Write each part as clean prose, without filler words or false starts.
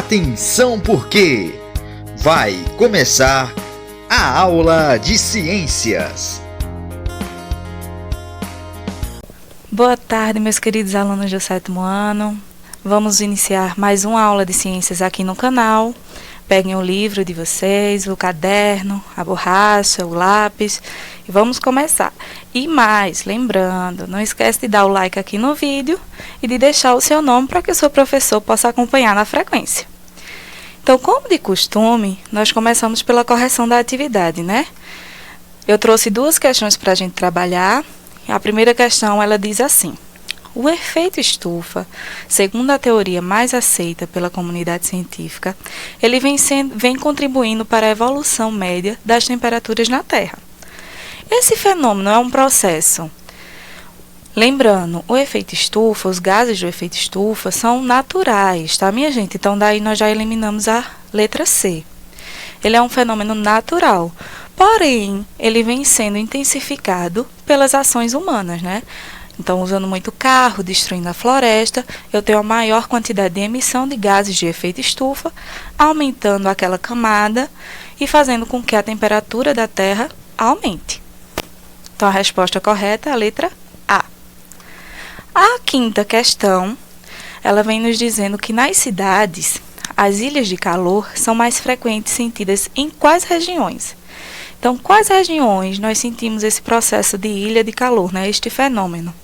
Atenção porque vai começar a aula de ciências. Boa tarde, meus queridos alunos do 7º ano. Vamos iniciar mais uma aula de ciências aqui no canal. Peguem o livro de vocês, o caderno, a borracha, o lápis e vamos começar. E mais, lembrando, não esquece de dar o like aqui no vídeo e de deixar o seu nome para que o seu professor possa acompanhar na frequência. Então, como de costume, nós começamos pela correção da atividade, né? Eu trouxe duas questões para a gente trabalhar. A primeira questão, ela diz assim: o efeito estufa, segundo a teoria mais aceita pela comunidade científica, ele vem contribuindo para a evolução média das temperaturas na Terra. Esse fenômeno é um processo. Lembrando, o efeito estufa, os gases do efeito estufa são naturais, tá, minha gente? Então, daí nós já eliminamos a letra C. Ele é um fenômeno natural, porém, ele vem sendo intensificado pelas ações humanas, né? Então, usando muito carro, destruindo a floresta, eu tenho a maior quantidade de emissão de gases de efeito estufa, aumentando aquela camada e fazendo com que a temperatura da Terra aumente. Então, a resposta correta é a letra A. A quinta questão, ela vem nos dizendo que nas cidades, as ilhas de calor são mais frequentes sentidas em quais regiões? Então, quais regiões nós sentimos esse processo de ilha de calor, né? Este fenômeno?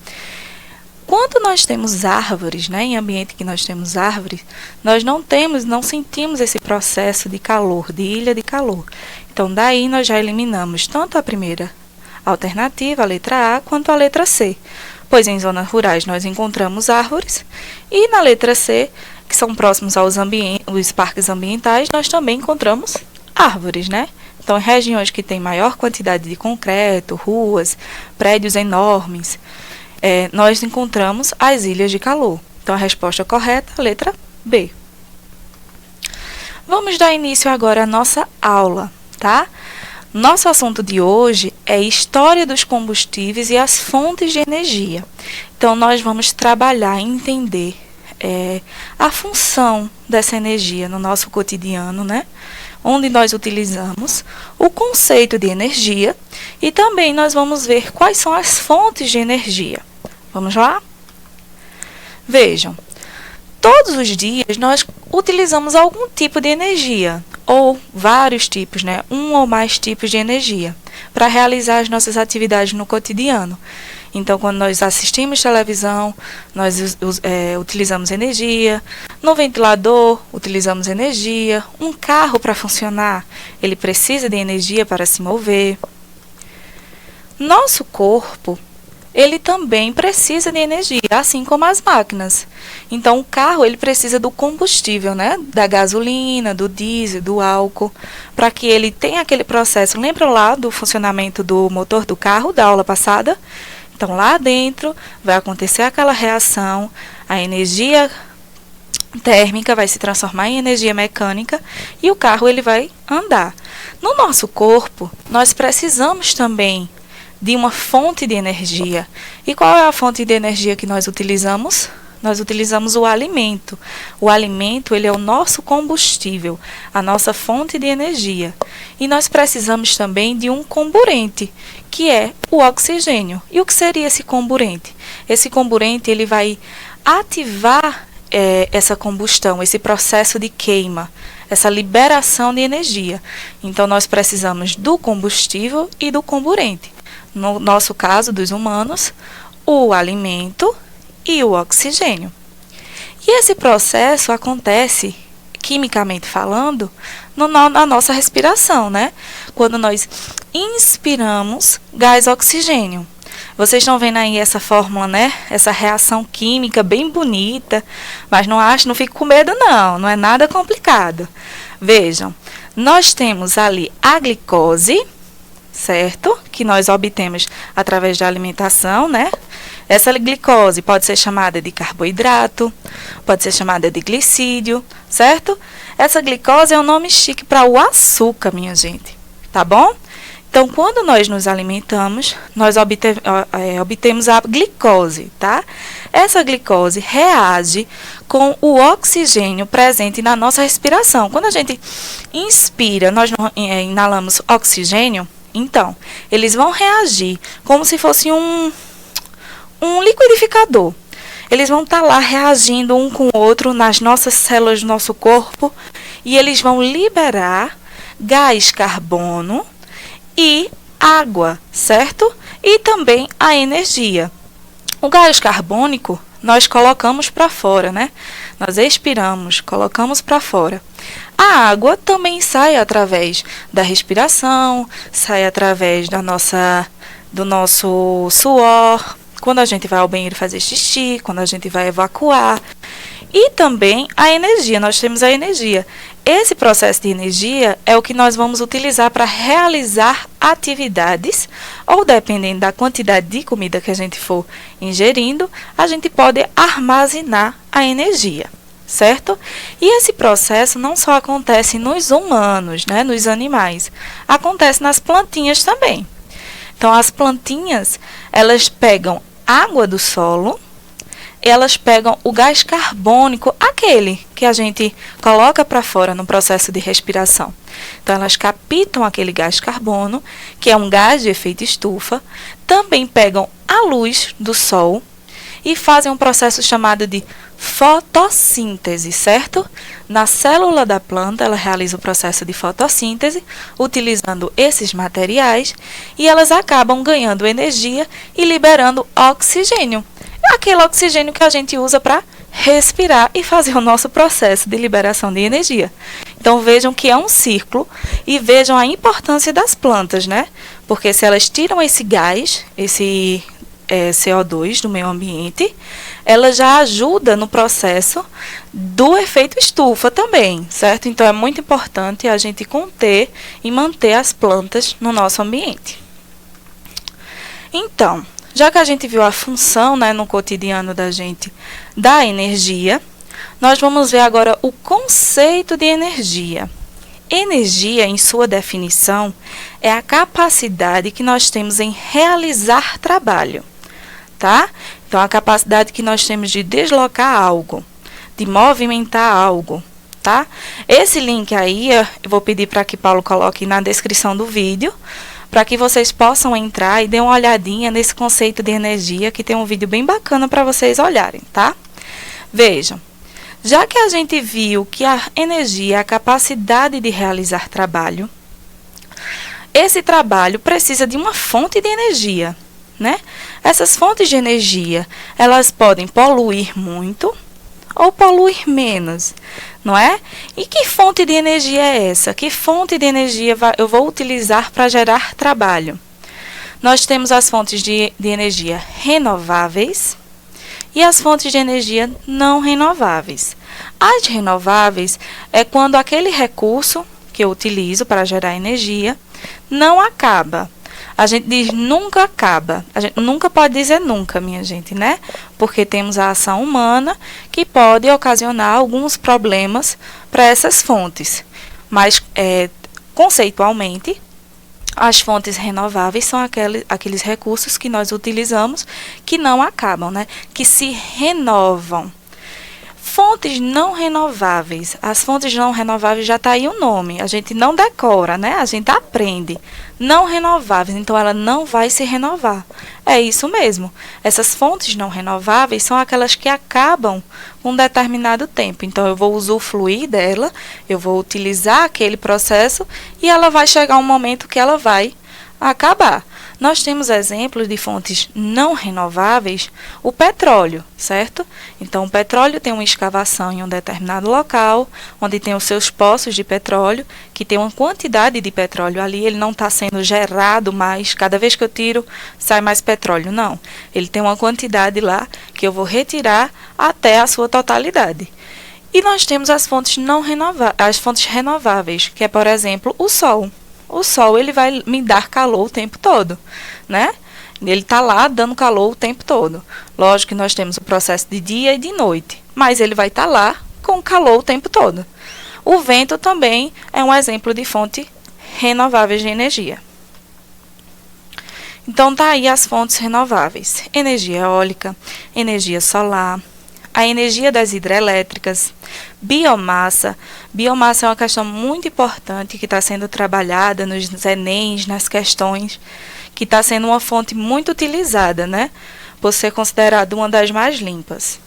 Quando nós temos árvores, né, em ambiente que nós temos árvores, nós não sentimos esse processo de calor, de ilha de calor. Então, daí nós já eliminamos tanto a primeira alternativa, a letra A, quanto a letra C. Pois em zonas rurais nós encontramos árvores e na letra C, que são próximos aos parques ambientais, nós também encontramos árvores, né? Então, em regiões que têm maior quantidade de concreto, ruas, prédios enormes, nós encontramos as ilhas de calor. Então, a resposta correta é a letra B. Vamos dar início agora à nossa aula, tá? Nosso assunto de hoje é História dos combustíveis e as fontes de energia. Então, nós vamos trabalhar e entender a função dessa energia no nosso cotidiano, né? Onde nós utilizamos o conceito de energia e também nós vamos ver quais são as fontes de energia. Vamos lá? Vejam, todos os dias nós utilizamos algum tipo de energia, ou vários tipos, né? Um ou mais tipos de energia, para realizar as nossas atividades no cotidiano. Então, quando nós assistimos televisão, nós utilizamos energia. No ventilador, utilizamos energia. Um carro, para funcionar, ele precisa de energia para se mover. Nosso corpo, ele também precisa de energia, assim como as máquinas. Então, o carro, ele precisa do combustível, né? Da gasolina, do diesel, do álcool, para que ele tenha aquele processo. Lembram lá do funcionamento do motor do carro, da aula passada? Então, lá dentro vai acontecer aquela reação, a energia térmica vai se transformar em energia mecânica e o carro ele vai andar. No nosso corpo, nós precisamos também de uma fonte de energia. E qual é a fonte de energia que nós utilizamos? Nós utilizamos o alimento. O alimento, ele é o nosso combustível, a nossa fonte de energia. E nós precisamos também de um comburente, que é o oxigênio. E o que seria esse comburente? Esse comburente, ele vai ativar essa combustão, esse processo de queima, essa liberação de energia. Então, nós precisamos do combustível e do comburente. No nosso caso, dos humanos, o alimento e o oxigênio. E esse processo acontece, quimicamente falando, na nossa respiração, né? Quando nós inspiramos gás oxigênio. Vocês estão vendo aí essa fórmula, né? Essa reação química bem bonita, mas não fique com medo não é nada complicado. Vejam, nós temos ali a glicose, certo? Que nós obtemos através da alimentação, né? Essa glicose pode ser chamada de carboidrato, pode ser chamada de glicídio, certo? Essa glicose é um nome chique para o açúcar, minha gente, tá bom? Então, quando nós nos alimentamos, nós obtemos a glicose, tá? Essa glicose reage com o oxigênio presente na nossa respiração. Quando a gente inspira, nós inalamos oxigênio, então, eles vão reagir como se fosse um liquidificador. Eles vão estar lá reagindo um com o outro nas nossas células do nosso corpo e eles vão liberar gás carbono e água, certo? E também a energia. O gás carbônico nós colocamos para fora, né? Nós expiramos, colocamos para fora. A água também sai através da respiração, sai através do nosso suor, quando a gente vai ao banheiro fazer xixi, quando a gente vai evacuar. E também a energia, nós temos a energia. Esse processo de energia é o que nós vamos utilizar para realizar atividades, ou dependendo da quantidade de comida que a gente for ingerindo, a gente pode armazenar a energia, certo? E esse processo não só acontece nos humanos, né, nos animais, acontece nas plantinhas também. Então, as plantinhas, elas pegam água do solo, elas pegam o gás carbônico, aquele que a gente coloca para fora no processo de respiração. Então, elas captam aquele gás carbono, que é um gás de efeito estufa, também pegam a luz do sol e fazem um processo chamado de fotossíntese, certo? Na célula da planta, ela realiza o processo de fotossíntese, utilizando esses materiais, e elas acabam ganhando energia e liberando oxigênio. Aquele oxigênio que a gente usa para respirar e fazer o nosso processo de liberação de energia. Então, vejam que é um ciclo e vejam a importância das plantas, né? Porque se elas tiram esse gás, esse CO2 do meio ambiente, ela já ajuda no processo do efeito estufa também, certo? Então, é muito importante a gente conter e manter as plantas no nosso ambiente. Então, já que a gente viu a função, né, no cotidiano da gente da energia, nós vamos ver agora o conceito de energia. Energia, em sua definição, é a capacidade que nós temos em realizar trabalho, tá? Então, a capacidade que nós temos de deslocar algo, de movimentar algo, tá? Esse link aí, eu vou pedir para que Paulo coloque na descrição do vídeo, para que vocês possam entrar e dêem uma olhadinha nesse conceito de energia, que tem um vídeo bem bacana para vocês olharem, tá? Vejam, já que a gente viu que a energia é a capacidade de realizar trabalho, esse trabalho precisa de uma fonte de energia, né? Essas fontes de energia, elas podem poluir muito ou poluir menos, não é? E que fonte de energia é essa? Que fonte de energia eu vou utilizar para gerar trabalho? Nós temos as fontes de energia renováveis e as fontes de energia não renováveis. As renováveis é quando aquele recurso que eu utilizo para gerar energia não acaba. A gente diz nunca acaba. A gente nunca pode dizer nunca, minha gente, né? Porque temos a ação humana que pode ocasionar alguns problemas para essas fontes. Mas, conceitualmente, as fontes renováveis são aqueles recursos que nós utilizamos que não acabam, né? Que se renovam. Fontes não renováveis. As fontes não renováveis já está aí o nome. A gente não decora, né? A gente aprende. Não renováveis, então ela não vai se renovar. É isso mesmo. Essas fontes não renováveis são aquelas que acabam com um determinado tempo. Então, eu vou usufruir dela, eu vou utilizar aquele processo e ela vai chegar um momento que ela vai acabar. Nós temos exemplos de fontes não renováveis, o petróleo, certo? Então, o petróleo tem uma escavação em um determinado local, onde tem os seus poços de petróleo, que tem uma quantidade de petróleo ali, ele não está sendo gerado mais, cada vez que eu tiro, sai mais petróleo, não. Ele tem uma quantidade lá que eu vou retirar até a sua totalidade. E nós temos as fontes as fontes renováveis, que é, por exemplo, o sol. O sol, ele vai me dar calor o tempo todo, né? Ele está lá dando calor o tempo todo. Lógico que nós temos o processo de dia e de noite, mas ele vai estar lá com calor o tempo todo. O vento também é um exemplo de fonte renovável de energia. Então, tá aí as fontes renováveis: energia eólica, energia solar, a energia das hidrelétricas, biomassa. Biomassa é uma questão muito importante que está sendo trabalhada nos Enems, nas questões, que está sendo uma fonte muito utilizada, né? Por ser considerada uma das mais limpas.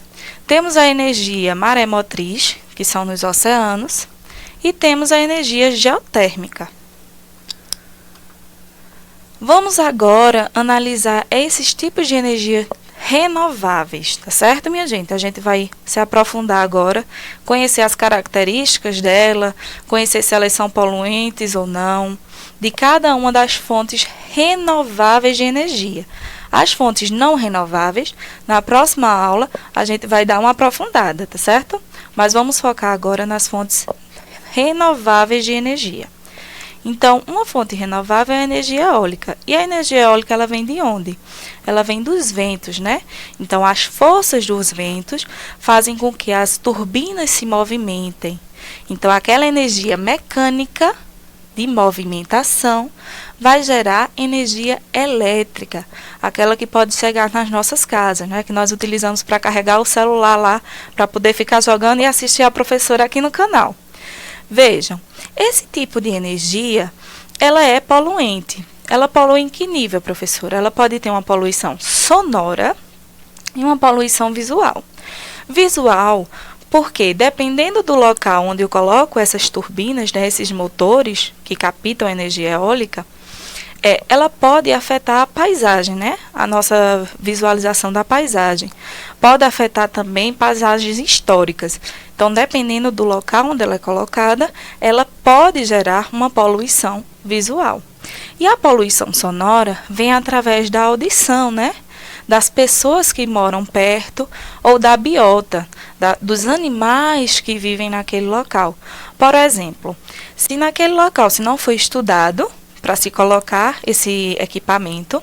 Temos a energia maremotriz, que são nos oceanos, e temos a energia geotérmica. Vamos agora analisar esses tipos de energia renováveis, tá certo, minha gente? A gente vai se aprofundar agora, conhecer as características dela, conhecer se elas são poluentes ou não, de cada uma das fontes renováveis de energia. As fontes não renováveis, na próxima aula, a gente vai dar uma aprofundada, tá certo? Mas vamos focar agora nas fontes renováveis de energia. Então, uma fonte renovável é a energia eólica. E a energia eólica, ela vem de onde? Ela vem dos ventos, né? Então, as forças dos ventos fazem com que as turbinas se movimentem. Então, aquela energia mecânica de movimentação vai gerar energia elétrica, aquela que pode chegar nas nossas casas, né? Que nós utilizamos para carregar o celular lá, para poder ficar jogando e assistir a professora aqui no canal. Vejam, esse tipo de energia, ela é poluente. Ela polui em que nível, professora? Ela pode ter uma poluição sonora e uma poluição visual. Visual, porque dependendo do local onde eu coloco essas turbinas, né, esses motores que captam a energia eólica, ela pode afetar a paisagem, né? A nossa visualização da paisagem. Pode afetar também paisagens históricas. Então, dependendo do local onde ela é colocada, ela pode gerar uma poluição visual. E a poluição sonora vem através da audição, né? Das pessoas que moram perto ou da biota, dos animais que vivem naquele local. Por exemplo, se naquele local se não foi estudado para se colocar esse equipamento,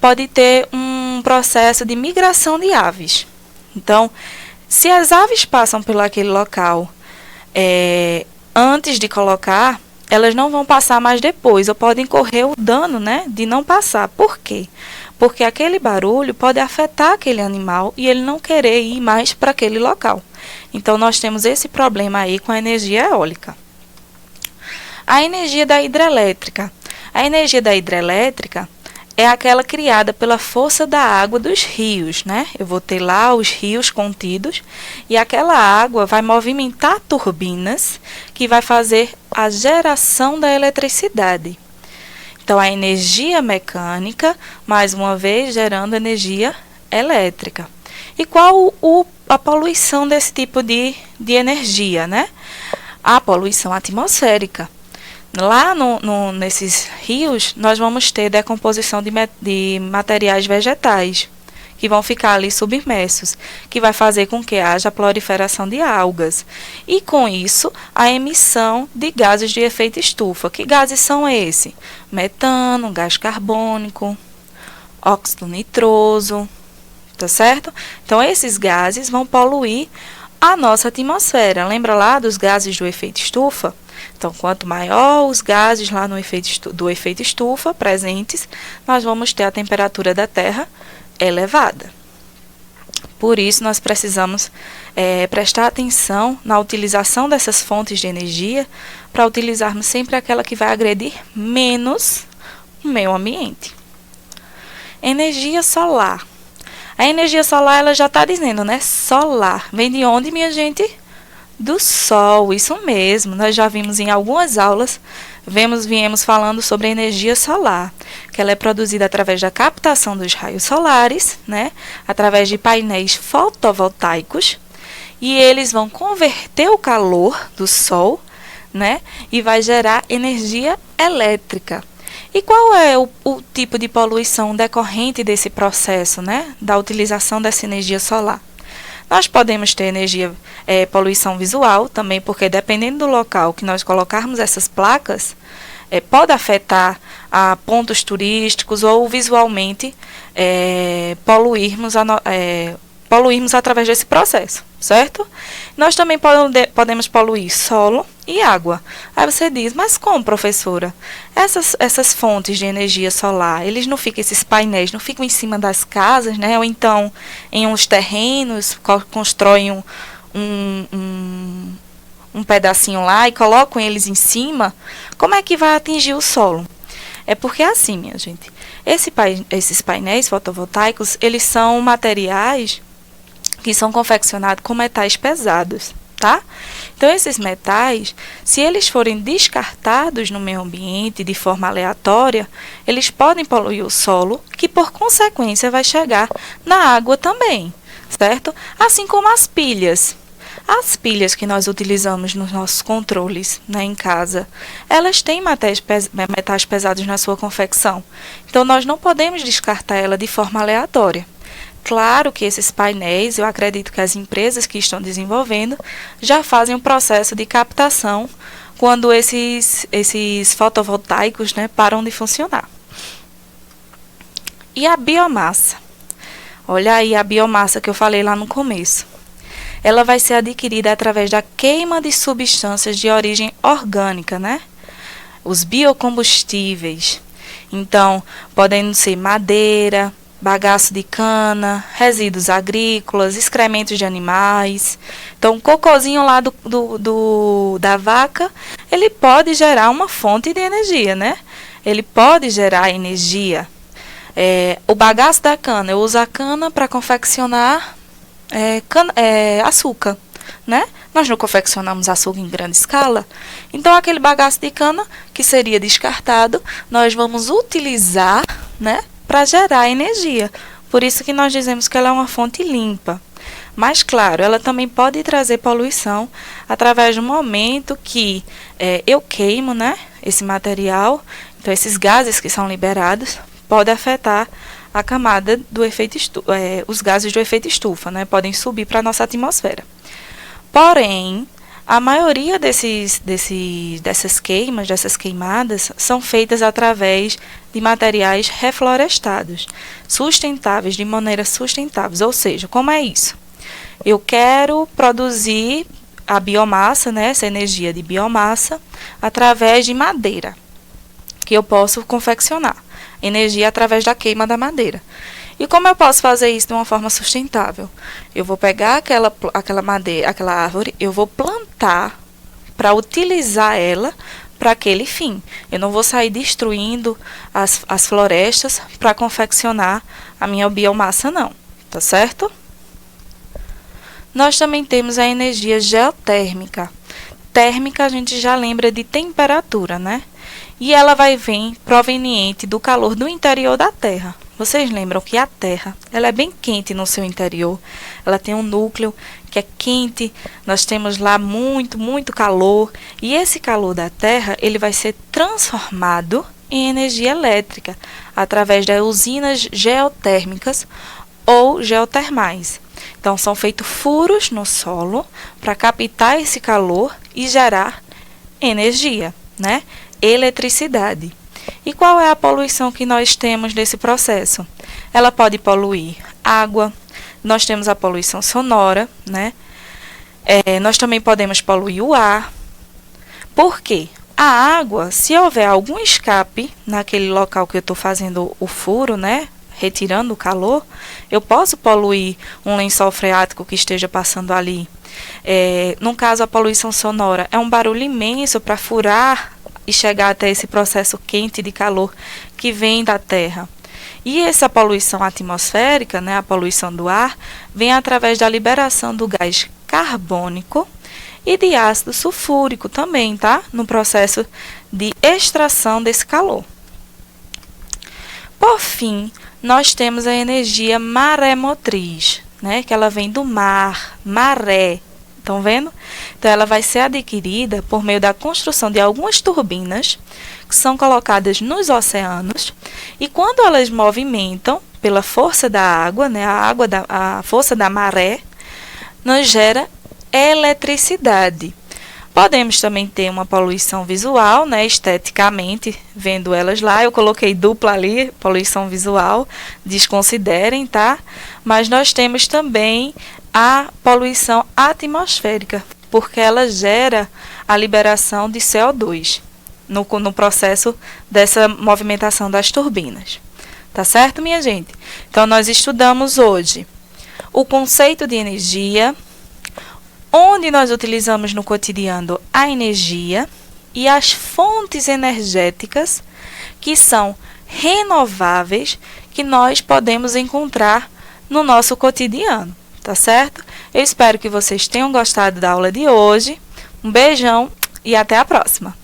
pode ter um processo de migração de aves. Então, se as aves passam por aquele local antes de colocar, elas não vão passar mais depois, ou podem correr o dano, né, de não passar. Por quê? Porque aquele barulho pode afetar aquele animal e ele não querer ir mais para aquele local. Então, nós temos esse problema aí com a energia eólica. A energia da hidrelétrica. A energia da hidrelétrica é aquela criada pela força da água dos rios, né? Eu vou ter lá os rios contidos e aquela água vai movimentar turbinas que vai fazer a geração da eletricidade. Então, a energia mecânica, mais uma vez, gerando energia elétrica. E qual a poluição desse tipo de energia, né? A poluição atmosférica. Lá nesses rios, nós vamos ter decomposição de materiais vegetais, que vão ficar ali submersos, que vai fazer com que haja proliferação de algas. E, com isso, a emissão de gases de efeito estufa. Que gases são esses? Metano, gás carbônico, óxido nitroso, tá certo? Então, esses gases vão poluir a nossa atmosfera. Lembra lá dos gases do efeito estufa? Então, quanto maior os gases lá do efeito estufa presentes, nós vamos ter a temperatura da Terra elevada. Por isso, nós precisamos prestar atenção na utilização dessas fontes de energia para utilizarmos sempre aquela que vai agredir menos o meio ambiente. Energia solar. A energia solar, ela já está dizendo, né? Solar. Vem de onde, minha gente? Do Sol, isso mesmo. Nós já vimos em algumas aulas, viemos falando sobre a energia solar, que ela é produzida através da captação dos raios solares, né? Através de painéis fotovoltaicos, e eles vão converter o calor do Sol, né? E vai gerar energia elétrica. E qual é o tipo de poluição decorrente desse processo, né? Da utilização dessa energia solar? Nós podemos ter poluição visual também, porque dependendo do local que nós colocarmos essas placas, pode afetar a pontos turísticos ou visualmente poluirmos poluirmos através desse processo, certo? Nós também podemos poluir solo e água. Aí você diz, mas como, professora? Essas fontes de energia solar, eles não ficam, esses painéis, não ficam em cima das casas, né? Ou então em uns terrenos, constroem um pedacinho lá e colocam eles em cima. Como é que vai atingir o solo? É porque é assim, minha gente, esses painéis fotovoltaicos, eles são materiais que são confeccionados com metais pesados, tá? Então, esses metais, se eles forem descartados no meio ambiente de forma aleatória, eles podem poluir o solo, que por consequência vai chegar na água também, certo? Assim como as pilhas. As pilhas que nós utilizamos nos nossos controles, né, em casa, elas têm metais pesados na sua confecção. Então, nós não podemos descartar ela de forma aleatória. Claro que esses painéis, eu acredito que as empresas que estão desenvolvendo já fazem um processo de captação quando esses fotovoltaicos, né, param de funcionar. E a biomassa? Olha aí a biomassa que eu falei lá no começo. Ela vai ser adquirida através da queima de substâncias de origem orgânica, né? Os biocombustíveis. Então, podem ser madeira, bagaço de cana, resíduos agrícolas, excrementos de animais. Então, o cocôzinho lá da vaca, ele pode gerar uma fonte de energia, né? Ele pode gerar energia. O bagaço da cana, eu uso a cana para confeccionar açúcar, né? Nós não confeccionamos açúcar em grande escala. Então, aquele bagaço de cana que seria descartado, nós vamos utilizar, né, para gerar energia. Por isso que nós dizemos que ela é uma fonte limpa. Mas, claro, ela também pode trazer poluição através do momento que eu queimo, né, esse material. Então, esses gases que são liberados podem afetar a camada do efeito estufa, os gases do efeito estufa, né, podem subir para a nossa atmosfera. Porém, a maioria dessas queimadas, são feitas através de materiais reflorestados, sustentáveis, de maneira sustentável. Ou seja, como é isso? Eu quero produzir a biomassa, né, essa energia de biomassa, através de madeira, que eu posso confeccionar energia através da queima da madeira. E como eu posso fazer isso de uma forma sustentável? Eu vou pegar aquela madeira, aquela árvore, eu vou plantar para utilizar ela para aquele fim. Eu não vou sair destruindo as florestas para confeccionar a minha biomassa, não. Tá certo? Nós também temos a energia geotérmica. Térmica a gente já lembra de temperatura, né? E ela vai vir proveniente do calor do interior da Terra. Vocês lembram que a Terra, ela é bem quente no seu interior. Ela tem um núcleo que é quente. Nós temos lá muito, muito calor. E esse calor da Terra, ele vai ser transformado em energia elétrica através das usinas geotérmicas ou geotermais. Então, são feitos furos no solo para captar esse calor e gerar energia, né? Eletricidade. E qual é a poluição que nós temos nesse processo? Ela pode poluir água, nós temos a poluição sonora, né? Nós também podemos poluir o ar. Por quê? A água, se houver algum escape naquele local que eu estou fazendo o furo, né, retirando o calor, eu posso poluir um lençol freático que esteja passando ali. No caso, a poluição sonora é um barulho imenso para furar e chegar até esse processo quente de calor que vem da Terra. E essa poluição atmosférica, né, a poluição do ar, vem através da liberação do gás carbônico e de ácido sulfúrico também, tá? No processo de extração desse calor. Por fim, nós temos a energia maremotriz, né, que ela vem do mar, maré. Estão vendo? Então, ela vai ser adquirida por meio da construção de algumas turbinas que são colocadas nos oceanos e quando elas movimentam pela força da água, né, a força da maré, nos gera eletricidade. Podemos também ter uma poluição visual, né, esteticamente, vendo elas lá. Eu coloquei dupla ali, poluição visual, desconsiderem, tá? Mas nós temos também a poluição atmosférica, porque ela gera a liberação de CO2 no processo dessa movimentação das turbinas. Tá certo, minha gente? Então, nós estudamos hoje o conceito de energia, onde nós utilizamos no cotidiano a energia e as fontes energéticas que são renováveis que nós podemos encontrar no nosso cotidiano, tá certo? Eu espero que vocês tenham gostado da aula de hoje. Um beijão e até a próxima!